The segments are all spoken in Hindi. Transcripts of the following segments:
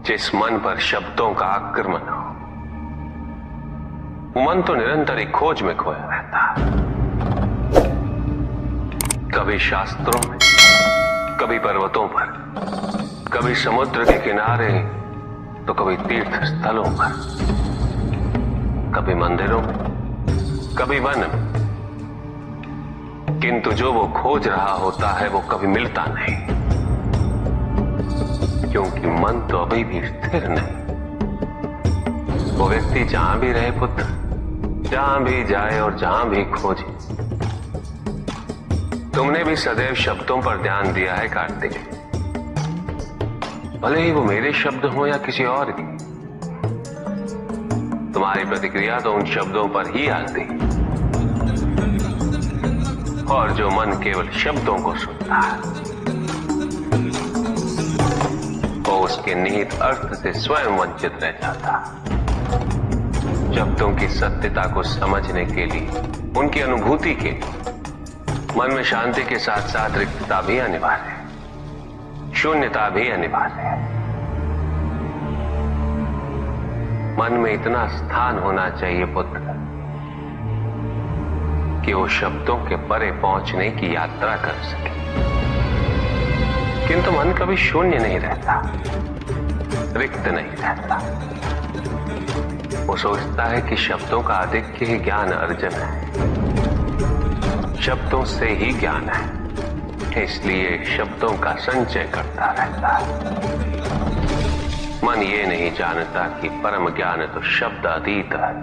जिस मन पर शब्दों का आक्रमण हो, मन तो निरंतर एक खोज में खोया रहता है। कभी शास्त्रों में, कभी पर्वतों पर, कभी समुद्र के किनारे, तो कभी तीर्थ स्थलों पर, कभी मंदिरों में, कभी वन में। किंतु जो वो खोज रहा होता है वो कभी मिलता नहीं, क्योंकि मन तो अभी भी स्थिर नहीं। वो व्यक्ति जहां भी रहे पुत्र, जहां भी जाए और जहां भी खोजे। तुमने भी सदैव शब्दों पर ध्यान दिया है कार्तिक, भले ही वो मेरे शब्द हो या किसी और की। तुम्हारी प्रतिक्रिया तो उन शब्दों पर ही आती, और जो मन केवल शब्दों को सुनता है वो उसके निहित अर्थ से स्वयं वंचित रह जाता। शब्दों की सत्यता को समझने के लिए, उनकी अनुभूति के लिए मन में शांति के साथ साथ रिक्तता भी अनिवार्य है, शून्यता भी अनिवार्य है। मन में इतना स्थान होना चाहिए पुत्र कि वो शब्दों के परे पहुंचने की यात्रा कर सके। किंतु मन कभी शून्य नहीं रहता, रिक्त नहीं रहता। वो सोचता है कि शब्दों का आधिक्य ही ज्ञान अर्जन है, शब्दों से ही ज्ञान है, इसलिए शब्दों का संचय करता रहता है। मन ये नहीं जानता कि परम ज्ञान तो शब्द अतीत है,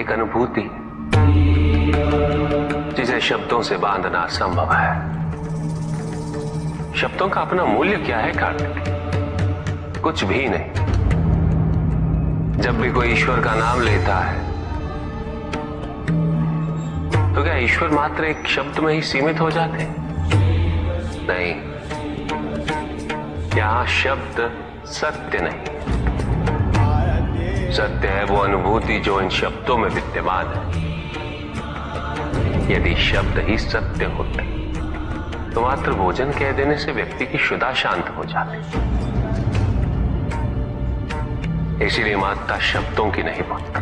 एक अनुभूति जिसे शब्दों से बांधना असंभव है। शब्दों का अपना मूल्य क्या है कार्तिक? कुछ भी नहीं। जब भी कोई ईश्वर का नाम लेता है तो क्या ईश्वर मात्र एक शब्द में ही सीमित हो जाते? नहीं, यहां शब्द सत्य नहीं, सत्य है वो अनुभूति जो इन शब्दों में विद्यमान है। यदि शब्द ही सत्य होते तो मात्र भोजन कह देने से व्यक्ति की क्षुधा शांत हो जाती। इसीलिए माता शब्दों की नहीं पुत्र,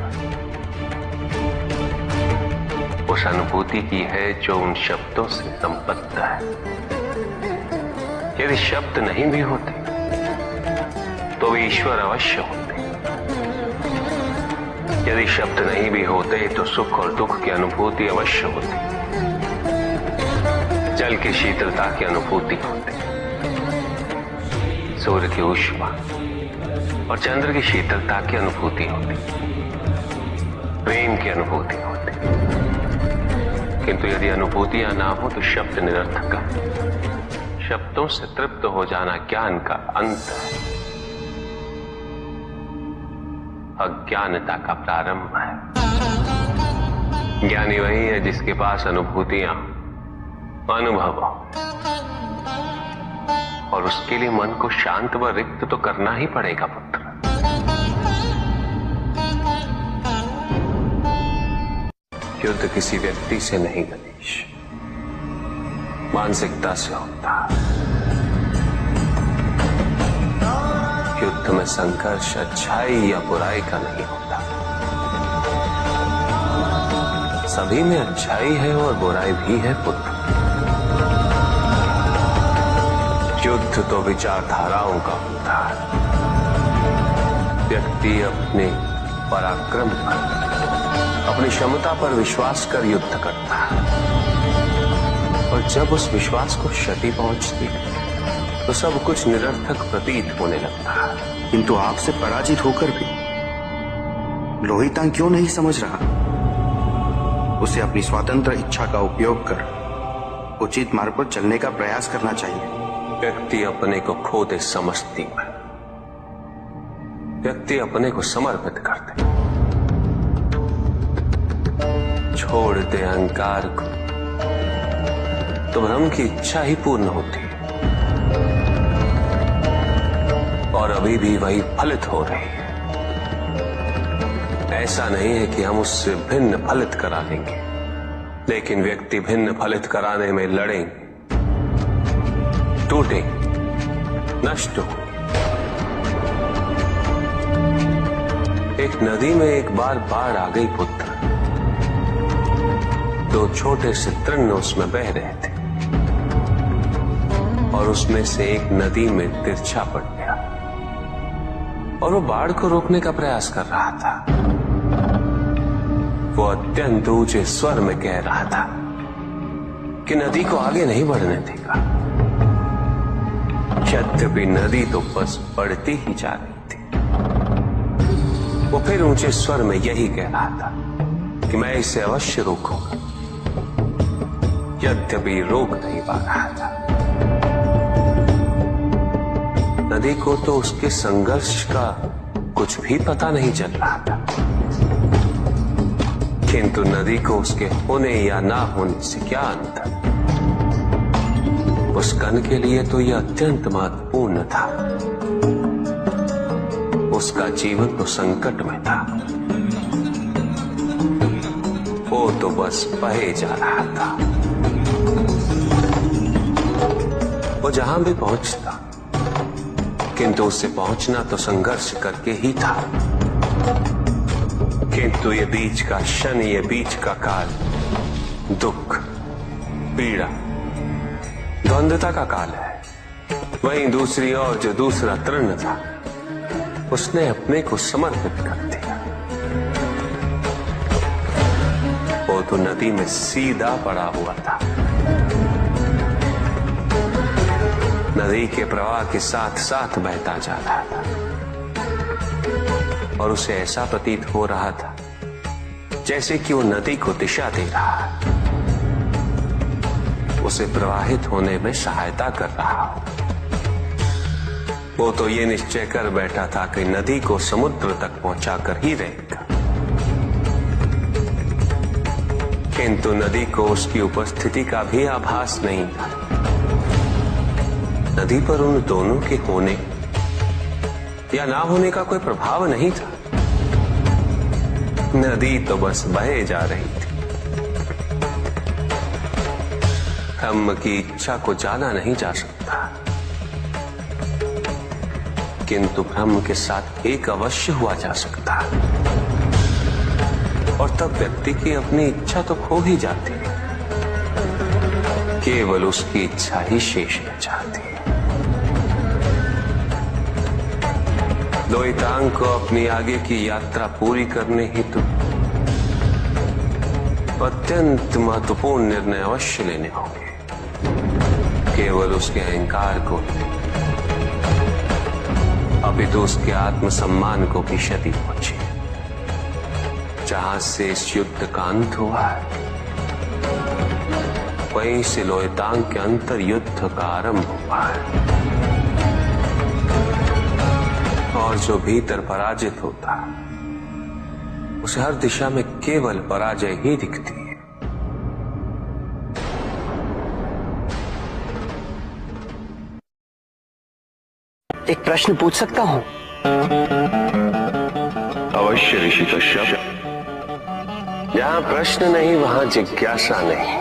उस अनुभूति की है जो उन शब्दों से संबद्ध है। यदि शब्द नहीं भी होते तो वे ईश्वर अवश्य होते। यदि शब्द नहीं भी होते तो सुख और दुख की अनुभूति अवश्य होती, जल की शीतलता की अनुभूति होती, सूर्य की ऊष्मा और चंद्र की शीतलता की अनुभूति होती, प्रेम की अनुभूति होती। किंतु यदि अनुभूतियां ना हो तो शब्द निरर्थक है। शब्दों से तृप्त हो जाना ज्ञान का अंत है, अज्ञानता का प्रारंभ है। ज्ञानी वही है जिसके पास अनुभूतियां, अनुभव हो, और उसके लिए मन को शांत व रिक्त तो करना ही पड़ेगा पुत्र। युद्ध किसी व्यक्ति से नहीं गणेश, मानसिकता से होता है। युद्ध में संघर्ष अच्छाई या बुराई का नहीं होता, सभी में अच्छाई है और बुराई भी है पुत्र। युद्ध तो विचारधाराओं का होता है। व्यक्ति अपने पराक्रम पर, अपनी क्षमता पर विश्वास कर युद्ध करता है, और जब उस विश्वास को क्षति पहुंचती तो सब कुछ निरर्थक प्रतीत होने लगता है। किंतु आपसे पराजित होकर भी लोहितांग क्यों नहीं समझ रहा? उसे अपनी स्वतंत्र इच्छा का उपयोग कर उचित मार्ग पर चलने का प्रयास करना चाहिए। व्यक्ति अपने को खो दे समझती है, व्यक्ति अपने को समर्पित कर दे, छोड़ दे अहंकार को, तो भ्रम की इच्छा ही पूर्ण होती है, और अभी भी वही फलित हो रही है। ऐसा नहीं है कि हम उससे भिन्न फलित करा लेंगे, लेकिन व्यक्ति भिन्न फलित कराने में लड़ेंगे, टूटेंगे, नष्ट हो। एक नदी में एक बार बाढ़ आ गई पुत्र। दो छोटे से तृण उसमें बह रहे थे और उसमें से एक नदी में तिरछा पड़ गया और वो बाढ़ को रोकने का प्रयास कर रहा था। वो अत्यंत ऊंचे स्वर में कह रहा था कि नदी को आगे नहीं बढ़ने देगा। यद्यपि नदी तो बस बढ़ती ही जा रही थी। वो फिर ऊंचे स्वर में यही कह रहा था कि मैं इसे अवश्य रोकूंगा, यद्यपि रोक नहीं पा रहा था। नदी को तो उसके संघर्ष का कुछ भी पता नहीं चल रहा था, किंतु नदी को उसके होने या ना होने से क्या अंतर। उस कण के लिए तो यह अत्यंत महत्वपूर्ण था। उसका जीवन तो संकट में था। वो तो बस बहे जा रहा था। वो जहां भी पहुंचता, किंतु उससे पहुंचना तो संघर्ष करके ही था। किंतु ये बीच का क्षण, ये बीच का काल दुख, पीड़ा, द्वंद्वता का काल है। वहीं दूसरी ओर जो दूसरा तृण था, उसने अपने को समर्पित कर दिया। वो तो नदी में सीधा पड़ा हुआ था। नदी के प्रवाह के साथ साथ बहता जा रहा था और उसे ऐसा प्रतीत हो रहा था जैसे कि वो नदी को दिशा दे रहा है, उसे प्रवाहित होने में सहायता कर रहा हो। वो तो ये निश्चय कर बैठा था कि नदी को समुद्र तक पहुंचाकर ही रहेगा, किंतु नदी को उसकी उपस्थिति का भी आभास नहीं था। नदी पर उन दोनों के होने या ना होने का कोई प्रभाव नहीं था। नदी तो बस बहे जा रही थी। ब्रह्म की इच्छा को जाना नहीं जा सकता, किंतु ब्रह्म के साथ एक अवश्य हुआ जा सकता, और तब व्यक्ति की अपनी इच्छा तो खो ही जाती है। केवल उसकी इच्छा ही शेष रह जाती है। द्वैतांग को अपनी आगे की यात्रा पूरी करने हेतु अत्यंत महत्वपूर्ण निर्णय अवश्य लेने होंगे। केवल उसके अहंकार को, अपितु उसके आत्मसम्मान को भी क्षति पहुंची। जहां से इस युद्ध का अंत हुआ है, वहीं से लोहितांग के अंतर युद्ध का आरंभ हुआ है। और जो भीतर पराजित होता, उसे हर दिशा में केवल पराजय ही दिखती है। एक प्रश्न पूछ सकता हूं? अवश्य ऋषि कश्यप। जहां प्रश्न नहीं वहां जिज्ञासा नहीं,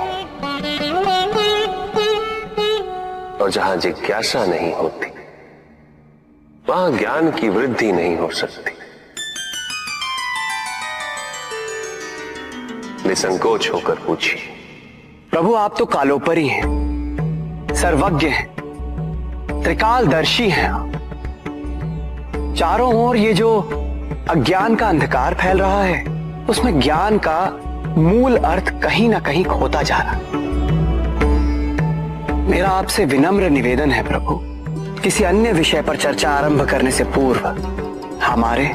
और जहां जिज्ञासा नहीं होती वहां ज्ञान की वृद्धि नहीं हो सकती। निसंकोच होकर पूछिए। प्रभु, आप तो कालोपरी हैं, सर्वज्ञ हैं, त्रिकालदर्शी हैं। चारों ओर ये जो अज्ञान का अंधकार फैल रहा है, उसमें ज्ञान का मूल अर्थ कहीं ना कहीं खोता जा रहा। मेरा आपसे विनम्र निवेदन है प्रभु, किसी अन्य विषय पर चर्चा आरंभ करने से पूर्व हमारे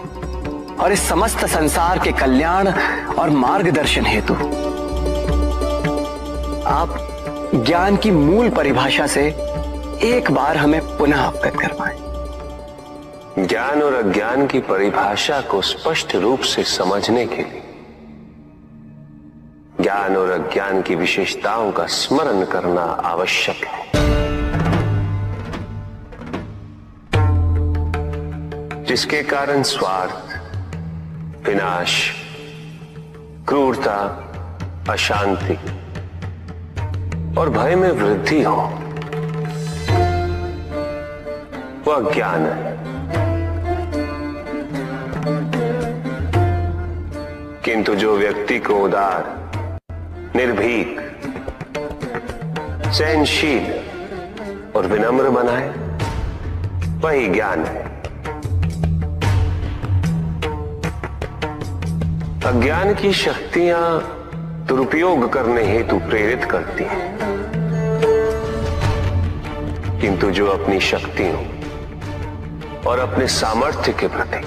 और इस समस्त संसार के कल्याण और मार्गदर्शन हेतु आप ज्ञान की मूल परिभाषा से एक बार हमें पुनः अवगत करवाएं। ज्ञान और अज्ञान की परिभाषा को स्पष्ट रूप से समझने के लिए ज्ञान और अज्ञान की विशेषताओं का स्मरण करना आवश्यक है। जिसके कारण स्वार्थ, विनाश, क्रूरता, अशांति और भय में वृद्धि हो, वो अज्ञान है। किंतु जो व्यक्ति को उदार, निर्भीक, सहनशील और विनम्र बनाए, वही ज्ञान है। अज्ञान की शक्तियां दुरुपयोग करने हेतु प्रेरित करती हैं, किंतु जो अपनी शक्तियों और अपने सामर्थ्य के प्रति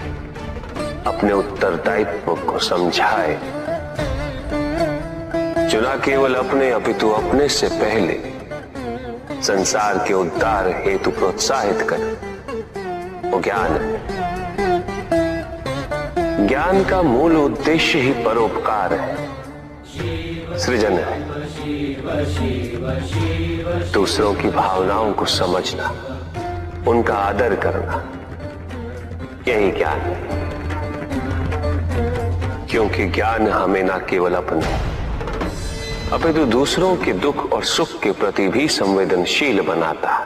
अपने उत्तरदायित्व को समझाए, जो न केवल अपने अपितु अपने से पहले संसार के उद्धार हेतु प्रोत्साहित करे, वो ज्ञान है। ज्ञान का मूल उद्देश्य ही परोपकार है, सृजन है। दूसरों की भावनाओं को समझना, उनका आदर करना, यही ज्ञान है। क्योंकि ज्ञान हमें न केवल अपने अपितु दूसरों के दुख और सुख के प्रति भी संवेदनशील बनाता है।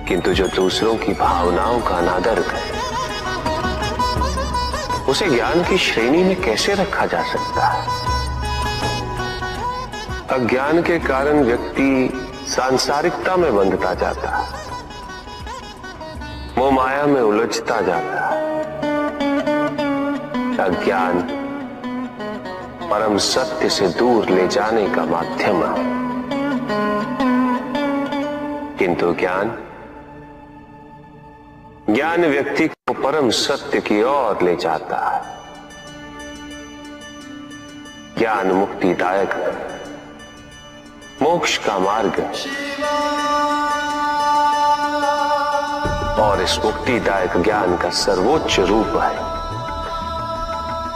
किंतु जो दूसरों की भावनाओं का अनादर करे, उसे ज्ञान की श्रेणी में कैसे रखा जा सकता है? अज्ञान के कारण व्यक्ति सांसारिकता में बंधता जाता है, मोह माया में उलझता जाता है। अज्ञान परम सत्य से दूर ले जाने का माध्यम है, किंतु ज्ञान व्यक्ति को परम सत्य की ओर ले जाता है। ज्ञान मुक्तिदायक है, मोक्ष का मार्ग है, और इस मुक्तिदायक ज्ञान का सर्वोच्च रूप है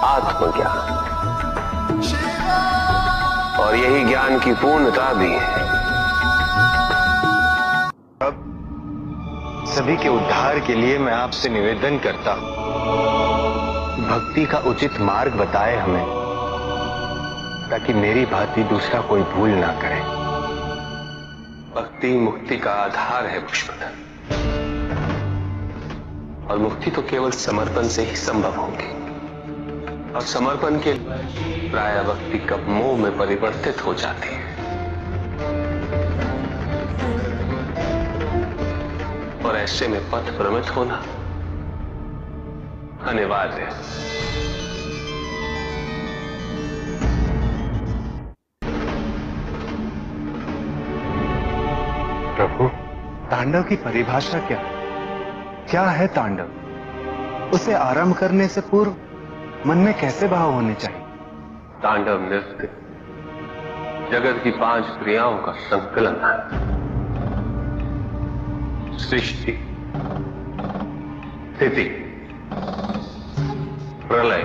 आत्मज्ञान, और यही ज्ञान की पूर्णता भी है। सभी के उद्धार के लिए मैं आपसे निवेदन करता हूं, भक्ति का उचित मार्ग बताए हमें, ताकि मेरी भांति दूसरा कोई भूल ना करे। भक्ति मुक्ति का आधार है पुष्पधन, और मुक्ति तो केवल समर्पण से ही संभव होगी। और समर्पण के प्राय भक्ति कब मोह में परिवर्तित हो जाती है, और ऐसे में पथ भ्रमित होना अनिवार्य है। प्रभु, तांडव की परिभाषा क्या है तांडव? उसे आरंभ करने से पूर्व मन में कैसे भाव होने चाहिए? तांडव नृत्य जगत की 5 क्रियाओं का संकलन है। सृष्टि, स्थिति, प्रलय,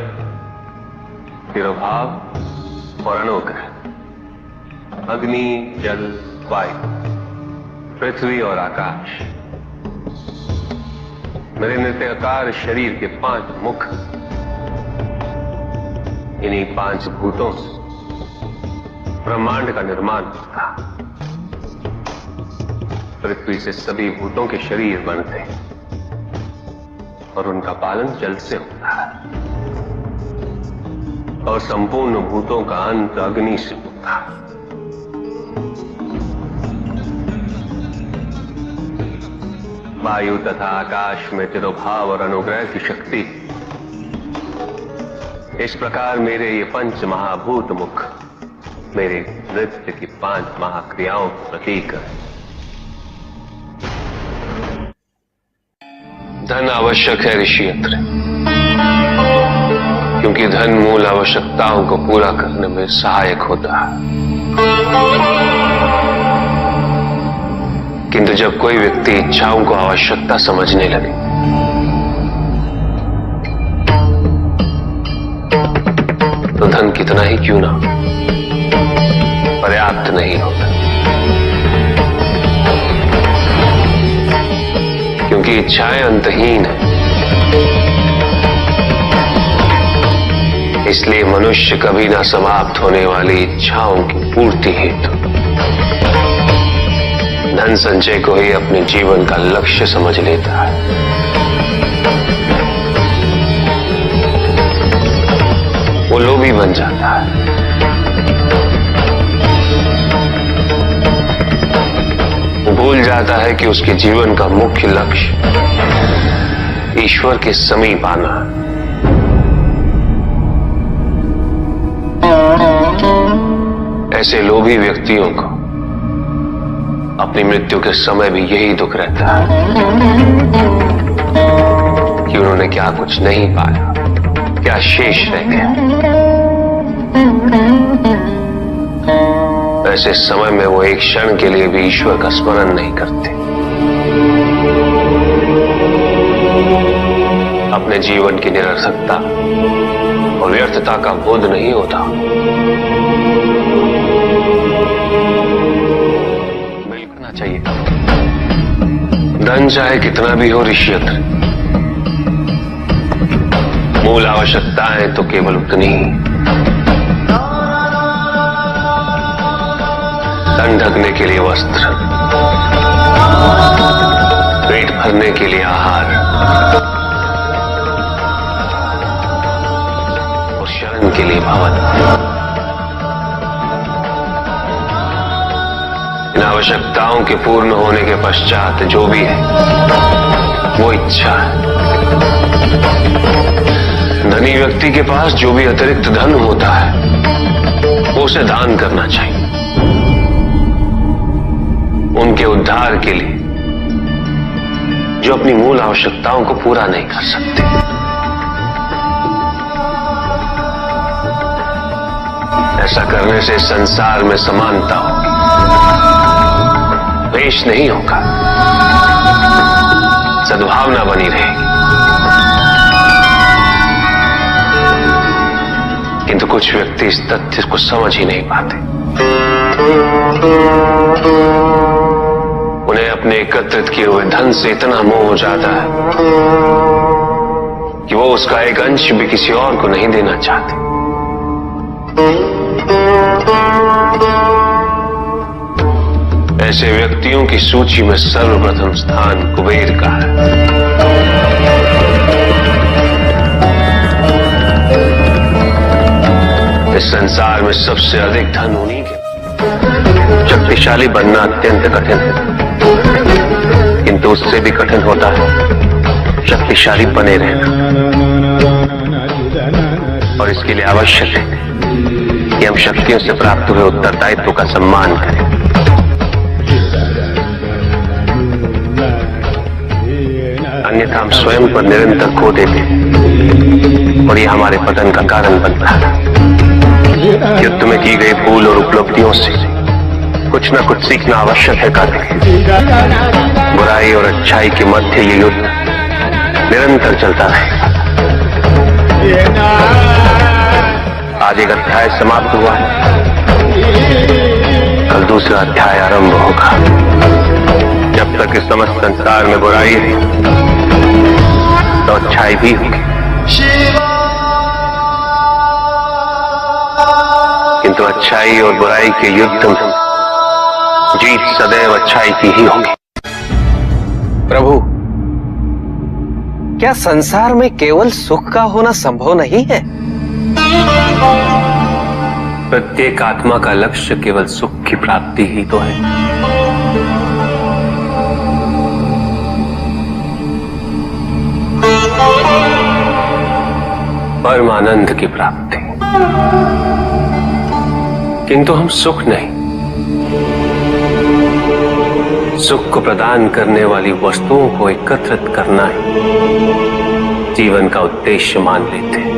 तिरोभाव और अनुग्रह, अग्नि, जल, वायु, पृथ्वी और आकाश। मेरे नृत्याकार शरीर के 5 मुख, इन्हीं 5 भूतों से ब्रह्मांड का निर्माण होता। पृथ्वी से सभी भूतों के शरीर बनते हैं, और उनका पालन जल से होता है, और संपूर्ण भूतों का अंत अग्नि से होता है। वायु तथा आकाश में तिरोभाव और अनुग्रह की शक्ति। इस प्रकार मेरे ये 5 महाभूत मुख मेरे नृत्य की 5 महाक्रियाओं का प्रतीक है। धन आवश्यक है ऋषियंत्र, क्योंकि धन मूल आवश्यकताओं को पूरा करने में सहायक होता है। किंतु जब कोई व्यक्ति इच्छाओं को आवश्यकता समझने लगे, तो धन कितना ही क्यों ना पर्याप्त नहीं होता, क्योंकि इच्छाएं अंतहीन है। इसलिए मनुष्य कभी ना समाप्त होने वाली इच्छाओं की पूर्ति हेतु धन संचय को ही अपने जीवन का लक्ष्य समझ लेता है, वो लोभी बन जाता है। वो भूल जाता है कि उसके जीवन का मुख्य लक्ष्य ईश्वर के समीप आना है। ऐसे लोभी व्यक्तियों को अपनी मृत्यु के समय भी यही दुख रहता है कि उन्होंने क्या कुछ नहीं पाया, क्या शेष रह गया। ऐसे समय में वो एक क्षण के लिए भी ईश्वर का स्मरण नहीं करते, अपने जीवन की निरर्थकता और व्यर्थता का बोध नहीं होता। बिल्कुल चाहिए, धन चाहे कितना भी हो ऋषियत्र, मूल आवश्यकताएं तो केवल उतनी ही। तन ढकने के लिए वस्त्र, पेट भरने के लिए आहार और शरण के लिए भवन। इन आवश्यकताओं के पूर्ण होने के पश्चात जो भी है वो इच्छा है। धनी व्यक्ति के पास जो भी अतिरिक्त धन होता है वो उसे दान करना चाहिए, उनके उद्धार के लिए जो अपनी मूल आवश्यकताओं को पूरा नहीं कर सकते। ऐसा करने से संसार में समानता होगी, द्वेष नहीं होगा, सद्भावना बनी रहेगी। किंतु कुछ व्यक्ति इस तथ्य को समझ ही नहीं पाते। उन्हें अपने एकत्रित किए हुए धन से इतना मोह हो जाता है कि वो उसका एक अंश भी किसी और को नहीं देना चाहते। ऐसे व्यक्तियों की सूची में सर्वप्रथम स्थान कुबेर का है। इस संसार में सबसे अधिक धन उन्हीं के। शक्तिशाली बनना अत्यंत कठिन है, किंतु उससे भी कठिन होता है शक्तिशाली बने रहना। और इसके लिए आवश्यक है कि हम शक्तियों से प्राप्त हुए उत्तरदायित्व का सम्मान करें। अन्यथा हम स्वयं पर निरंतर खो देते और यह हमारे पतन का कारण बनता है। युद्ध में की गई भूल और उपलब्धियों से कुछ न कुछ सीखना आवश्यक है कार्तिक। बुराई और अच्छाई के मध्य ये युद्ध निरंतर चलता रहेगा। आज एक अध्याय समाप्त हुआ है, कल दूसरा अध्याय आरंभ होगा। जब तक इस समस्त संसार में बुराई है तो अच्छाई भी होगी, किंतु अच्छाई और बुराई के युद्ध में जीत सदैव अच्छाई की ही होगी। प्रभु, क्या संसार में केवल सुख का होना संभव नहीं है? प्रत्येक आत्मा का लक्ष्य केवल सुख की प्राप्ति ही तो है। परमानंद की प्राप्ति, किंतु हम सुख नहीं, सुख को प्रदान करने वाली वस्तुओं को एकत्रित करना ही जीवन का उद्देश्य मान लेते हैं।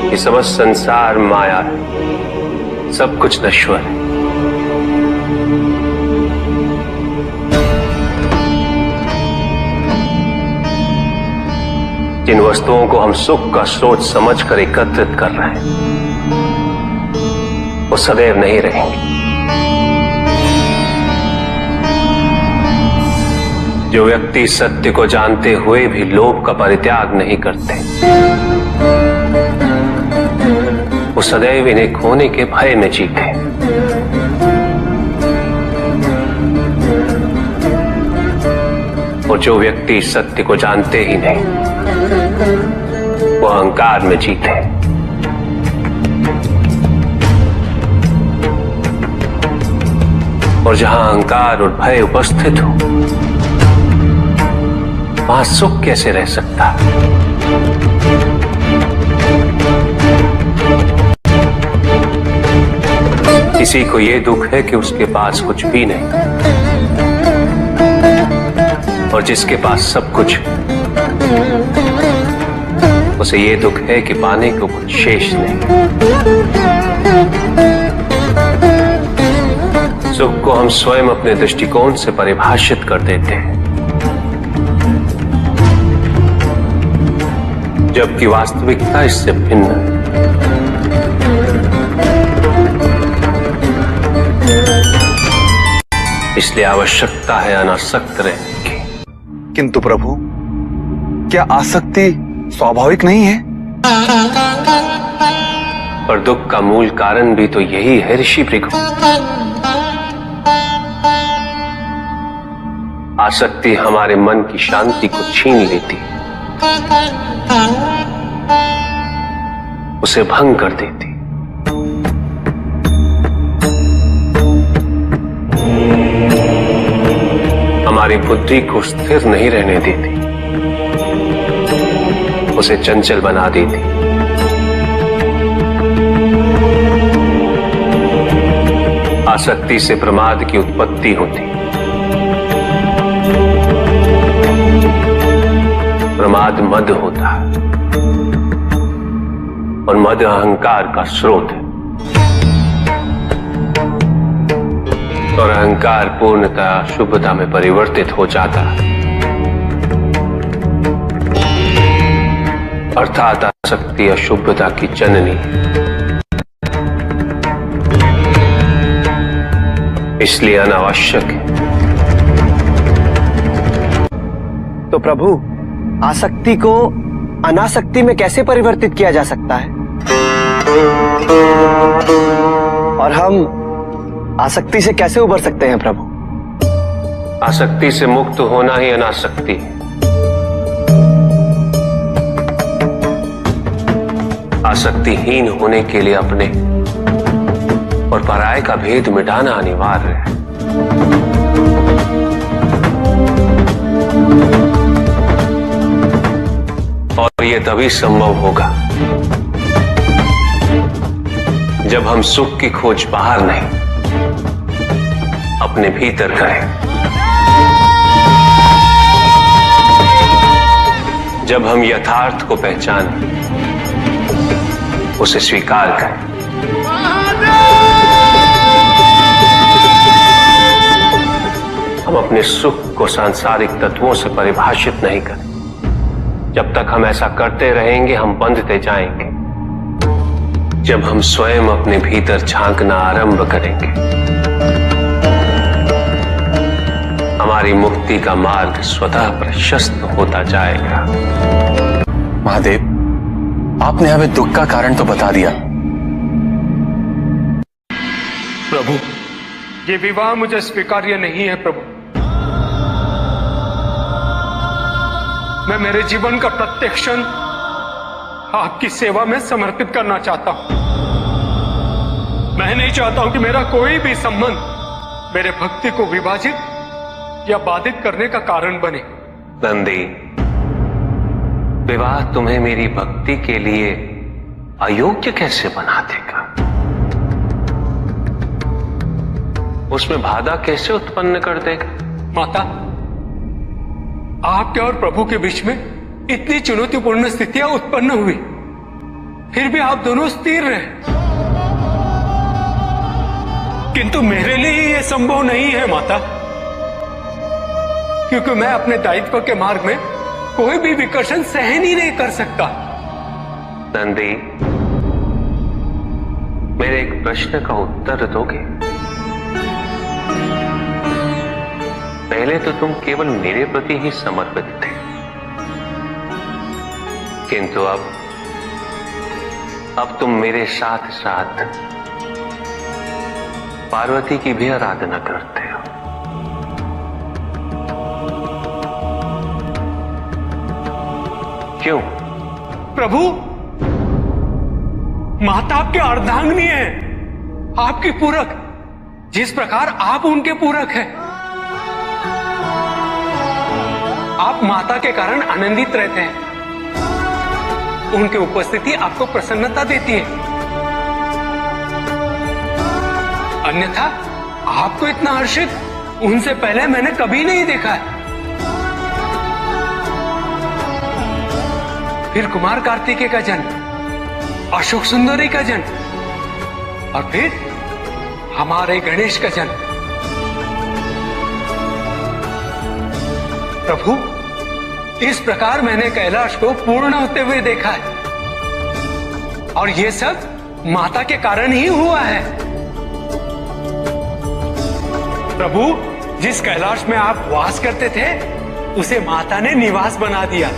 ये समस्त संसार माया है, सब कुछ नश्वर है। जिन वस्तुओं को हम सुख का स्रोत समझकर एकत्रित कर रहे हैं वो सदैव नहीं रहेंगे। जो व्यक्ति सत्य को जानते हुए भी लोभ का परित्याग नहीं करते वो सदैव इन्हें खोने के भय में जीते। और जो व्यक्ति इस सत्य को जानते ही नहीं, वो अहंकार में जीते। और जहां अहंकार और भय उपस्थित हो, वहां सुख कैसे रह सकता? किसी को यह दुख है कि उसके पास कुछ भी नहीं, और जिसके पास सब कुछ, उसे यह दुख है कि पाने को कुछ शेष नहीं। सुख को हम स्वयं अपने दृष्टिकोण से परिभाषित कर देते हैं, जबकि वास्तविकता इससे भिन्न है। इसलिए आवश्यकता है अनासक्त रहने की। किंतु प्रभु, क्या आसक्ति स्वाभाविक नहीं है? पर दुख का मूल कारण भी तो यही है ऋषि भृगु। आसक्ति हमारे मन की शांति को छीन लेती, उसे भंग कर देती। हमारी बुद्धि को स्थिर नहीं रहने देती, उसे चंचल बना देती। आसक्ति से प्रमाद की उत्पत्ति होती, प्रमाद मद होता है, और मद अहंकार का स्रोत है। और अहंकार पूर्णतः शुभता में परिवर्तित हो जाता है, अर्थात आसक्ति अशुभता की जननी। इसलिए अनावश्यक है। तो प्रभु, आसक्ति को अनासक्ति में कैसे परिवर्तित किया जा सकता है? और हम आसक्ति से कैसे उबर सकते हैं प्रभु? आसक्ति से मुक्त होना ही अनासक्ति है। आसक्तिहीन होने के लिए अपने और पराये का भेद मिटाना अनिवार्य है। और यह तभी संभव होगा जब हम सुख की खोज बाहर नहीं, अपने भीतर करें। जब हम यथार्थ को पहचानें, उसे स्वीकार करें। हम अपने सुख को सांसारिक तत्वों से परिभाषित नहीं करें। जब तक हम ऐसा करते रहेंगे, हम बंधते जाएंगे। जब हम स्वयं अपने भीतर झांकना आरंभ करेंगे, हमारी मुक्ति का मार्ग स्वतः प्रशस्त होता जाएगा। महादेव, आपने हमें दुख का कारण तो बता दिया। प्रभु, ये विवाह मुझे स्वीकार्य नहीं है प्रभु। मैं मेरे जीवन का प्रत्येक क्षण आपकी सेवा में समर्पित करना चाहता हूं। मैं नहीं चाहता हूं कि मेरा कोई भी संबंध मेरे भक्ति को विभाजित या बाधित करने का कारण बने। नंदी, विवाह तुम्हें मेरी भक्ति के लिए अयोग्य कैसे बना देगा? उसमें बाधा कैसे उत्पन्न कर देगा? माता, आपके और प्रभु के बीच में इतनी चुनौतीपूर्ण स्थितियां उत्पन्न हुई, फिर भी आप दोनों स्थिर रहे। किंतु मेरे लिए यह संभव नहीं है माता, क्योंकि मैं अपने दायित्व के मार्ग में कोई भी विकर्षण सहन ही नहीं कर सकता। नंदी, मेरे एक प्रश्न का उत्तर दोगे? पहले तो तुम केवल मेरे प्रति ही समर्पित थे, किंतु अब तुम मेरे साथ साथ पार्वती की भी आराधना करते हो। क्यों? प्रभु, माता आपके अर्धांगिनी है, आपकी पूरक, जिस प्रकार आप उनके पूरक हैं। आप माता के कारण आनंदित रहते हैं, उनकी उपस्थिति आपको प्रसन्नता देती है। अन्यथा आपको इतना हर्षित उनसे पहले मैंने कभी नहीं देखा है। फिर कुमार कार्तिकेय का जन्म, अशोक सुंदरी का जन्म, और फिर हमारे गणेश का जन्म। प्रभु, इस प्रकार मैंने कैलाश को पूर्ण होते हुए देखा है, और यह सब माता के कारण ही हुआ है। प्रभु, जिस कैलाश में आप वास करते थे उसे माता ने निवास बना दिया,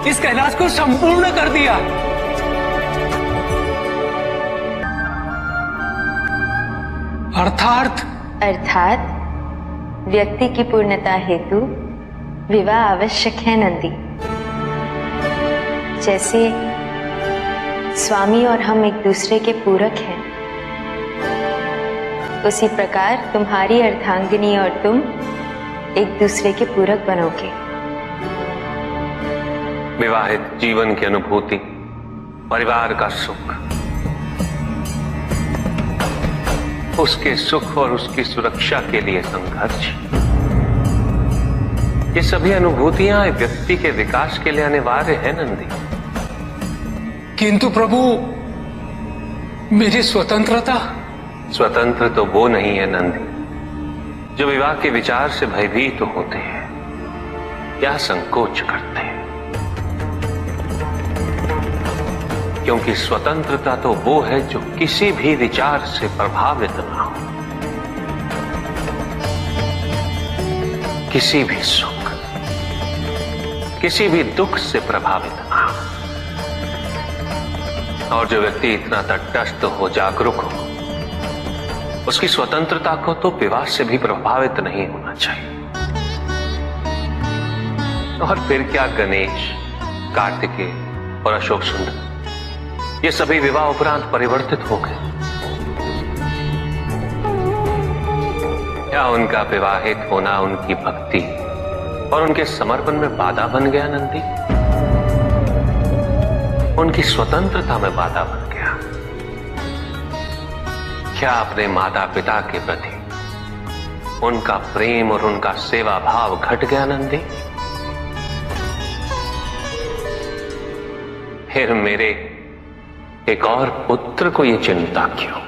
इस कैलाश को संपूर्ण कर दिया। अर्थात व्यक्ति की पूर्णता हेतु विवाह आवश्यक है नंदी। जैसे स्वामी और हम एक दूसरे के पूरक हैं, उसी प्रकार तुम्हारी अर्धांगिनी और तुम एक दूसरे के पूरक बनोगे। विवाहित जीवन की अनुभूति, परिवार का सुख, उसके सुख और उसकी सुरक्षा के लिए संघर्ष, ये सभी अनुभूतियां व्यक्ति के विकास के लिए अनिवार्य है नंदी। किंतु प्रभु, मेरी स्वतंत्रता। स्वतंत्र तो वो नहीं है नंदी जो विवाह के विचार से भयभीत होते हैं या संकोच करते हैं, क्योंकि स्वतंत्रता तो वो है जो किसी भी विचार से प्रभावित ना हो, किसी भी सुख, किसी भी दुख से प्रभावित ना हो। और जो व्यक्ति इतना तटस्थ हो, जागरूक हो, उसकी स्वतंत्रता को तो विवाह से भी प्रभावित नहीं होना चाहिए। और फिर क्या गणेश, कार्तिकेय और अशोक सुंदर, ये सभी विवाह उपरांत परिवर्तित हो गए? क्या उनका विवाहित होना उनकी भक्ति और उनके समर्पण में बाधा बन गया नंदी? उनकी स्वतंत्रता में बाधा बन गया? क्या अपने माता पिता के प्रति उनका प्रेम और उनका सेवा भाव घट गया नंदी? फिर मेरे एक और पुत्र को ये चिंता क्यों?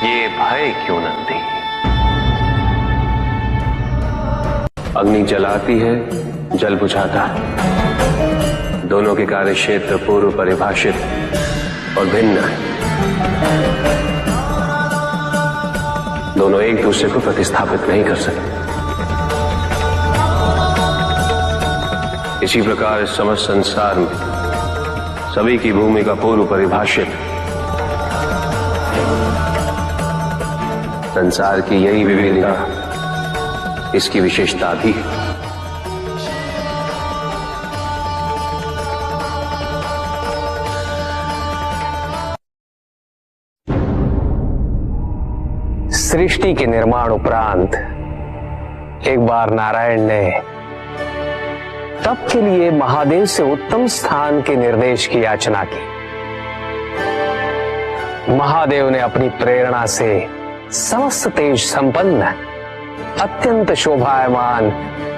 ये भय क्यों नंदी? अग्नि जलाती है, जल बुझाता है, दोनों के कार्य क्षेत्र पूर्व परिभाषित और भिन्न है। दोनों एक दूसरे को प्रतिस्थापित नहीं कर सकते। इसी प्रकार इस समस्त संसार में सभी की भूमिका पूर्व परिभाषित। संसार की यही विविधता इसकी विशेषता भी है। सृष्टि के निर्माण उपरांत एक बार नारायण ने तप के लिए महादेव से उत्तम स्थान के निर्देश की याचना की। महादेव ने अपनी प्रेरणा से समस्त तेज संपन्न अत्यंत शोभायमान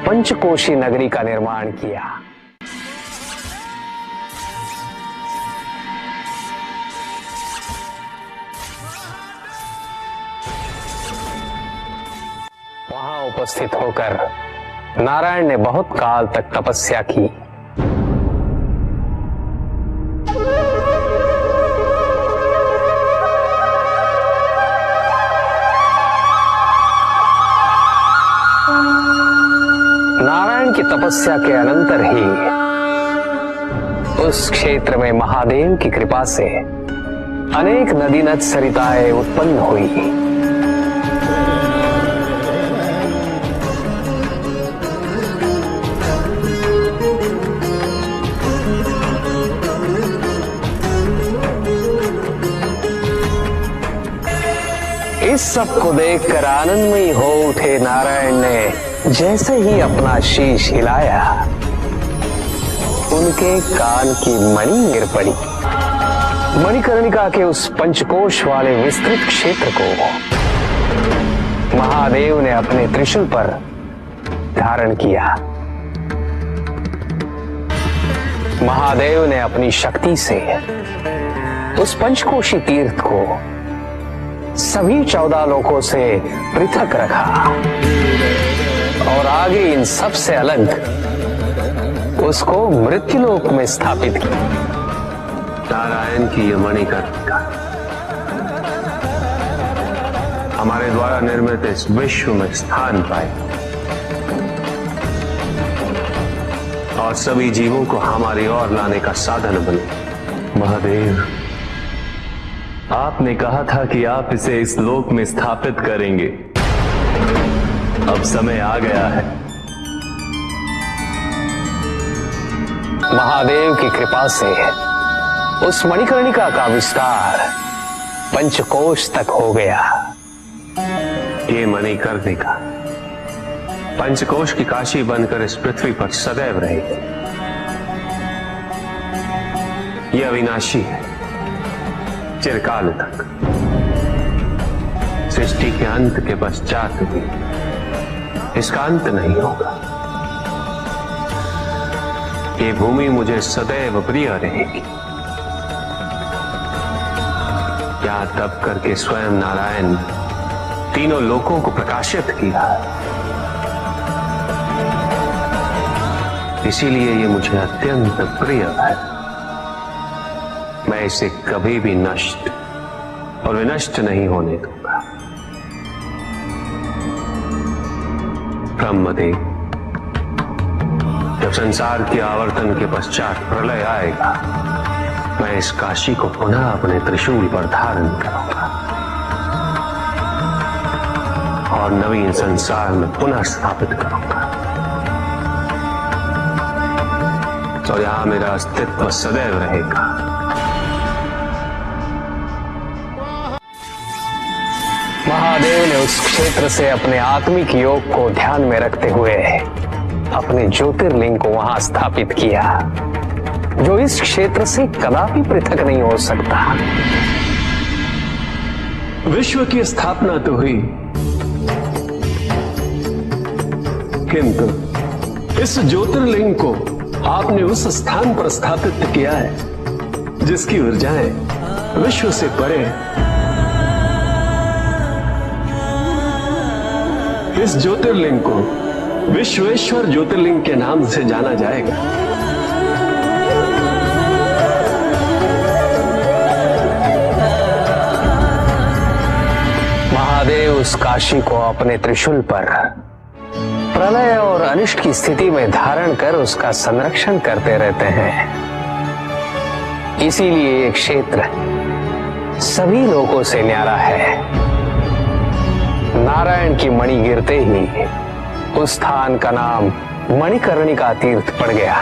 पंचकोशी नगरी का निर्माण किया। वहां उपस्थित होकर नारायण ने बहुत काल तक तपस्या की। नारायण की तपस्या के अनंतर ही उस क्षेत्र में महादेव की कृपा से अनेक नदी नद सरिताएं उत्पन्न हुई। इस सब को देखकर आनंदमयी हो उठे नारायण ने जैसे ही अपना शीश हिलाया, उनके कान की मणि गिर पड़ी। मणिकर्णिका के उस पंचकोश वाले विस्तृत क्षेत्र को महादेव ने अपने त्रिशूल पर धारण किया। महादेव ने अपनी शक्ति से उस पंचकोशी तीर्थ को सभी 14 लोकों से पृथक रखा और आगे इन सब से अलग उसको मृत्युलोक में स्थापित किया। नारायण की यह मणिकर्णिका हमारे द्वारा निर्मित इस विश्व में स्थान पाए और सभी जीवों को हमारी ओर लाने का साधन बने। महादेव, आपने कहा था कि आप इसे इस लोक में स्थापित करेंगे। अब समय आ गया है। महादेव की कृपा से उस मणिकर्णिका का विस्तार पंचकोश तक हो गया। ये मणिकर्णिका पंचकोश की काशी बनकर इस पृथ्वी पर सदैव रहेगी। यह अविनाशी है, चिरकाल तक। सृष्टि के अंत के पश्चात भी इसका अंत नहीं होगा। ये भूमि मुझे सदैव प्रिय रहेगी। यहां तप करके स्वयं नारायण तीनों लोकों को प्रकाशित किया, इसीलिए ये मुझे अत्यंत प्रिय है। मैं इसे कभी भी नष्ट और विनष्ट नहीं होने दूंगा। ब्रह्मदेव, जब संसार के आवर्तन के पश्चात प्रलय आएगा, मैं इस काशी को पुनः अपने त्रिशूल पर धारण करूंगा और नवीन संसार में पुनः स्थापित करूंगा। और यहां मेरा अस्तित्व सदैव रहेगा। महादेव ने उस क्षेत्र से अपने आत्मिक योग को ध्यान में रखते हुए अपने ज्योतिर्लिंग को वहां स्थापित किया, जो इस क्षेत्र से कदापि पृथक नहीं हो सकता। विश्व की स्थापना तो हुई, किंतु इस ज्योतिर्लिंग को आपने उस स्थान पर स्थापित किया है जिसकी ऊर्जाएं विश्व से परे। इस ज्योतिर्लिंग को विश्वेश्वर ज्योतिर्लिंग के नाम से जाना जाएगा। महादेव उस काशी को अपने त्रिशूल पर प्रलय और अनिष्ट की स्थिति में धारण कर उसका संरक्षण करते रहते हैं। इसीलिए ये क्षेत्र सभी लोगों से न्यारा है। नारायण की मणि गिरते ही उस स्थान का नाम मणिकर्णिका तीर्थ पड़ गया।